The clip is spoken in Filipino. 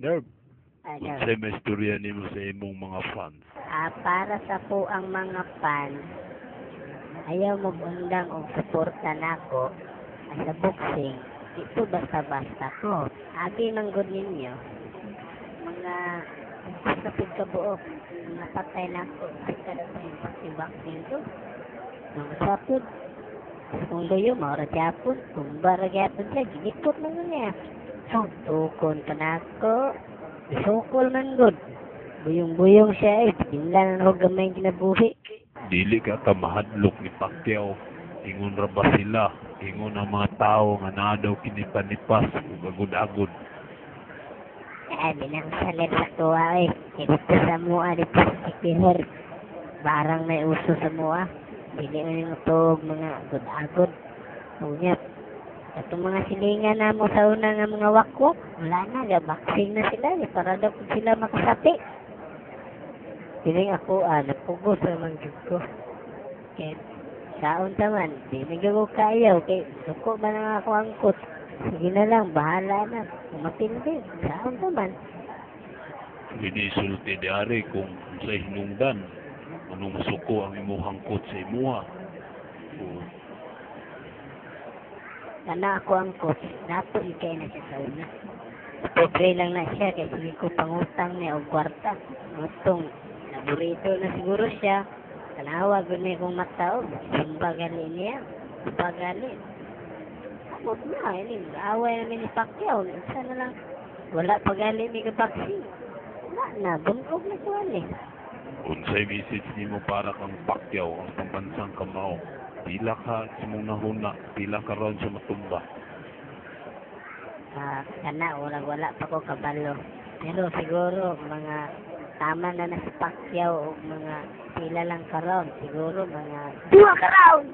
Nerv, Ano? unsay may istorya nimo sa imong mga fans? Para sa po ang mga fan, ayaw mo bundang o suporta nako sa boxing. Ito basta-basta ko. Abi man gud ninyo, mga kapit kabuok, mga patay na ko, ay kada sa yung boxing ko. Nung sapod, kung doyo, maura japon, kung bara japon siya, ginipot na nun niya. So, tukon pa na ako, isukol man gud. Buyong-buyong siya pinlan na ako gamay ginabuhi. Dili ka ta mahadlok ni Pacquiao. Ingon ra ba sila? Ingon ang mga tao nga naa daw kini panipas ug agud-agud. Binang salit sa tuwa Ito sa mua dito sa Sikihor. Barang may uso sa mua. Dili na yung tog mga agod-agod. Unyap. Itong mga silingan na mo sa una nga mga wakwak, wala na, gabaksin na sila. Para daw kung sila makasapi. Piling ako, napugos naman ko. Kaya, saon taman, di nagago kayaw. Kaya, suko ba na ako angkot? Sige na lang, bahala na. Matindi, saon taman. Ginisulti di ari kung sa hinungdan. Anong masuko ang imong hangkot sa imuha. Kana ako angkot, nato ikay na siya sa una. Pobre lang na siya, kaya sige ko pangutang niya o kwarta. Utong, naburito na siguro siya. Kanawag na kong matao, sumba gali niya. Sumba gali. Amot na, ini, away namin ni Pacquiao. Isa na lang, wala pa gali ni kabaksing. Wala na, bungkog na ko ani. Unsay message nimo para kang Pacquiao ang pambansang kamao? Pila ka sa mong nahuna, pila ka round sa matumba. Kana, wala pa ko kabalo. Pero siguro, mga tama na si Pacquiao o mga pila lang ka round. Siguro, mga 2 ka round!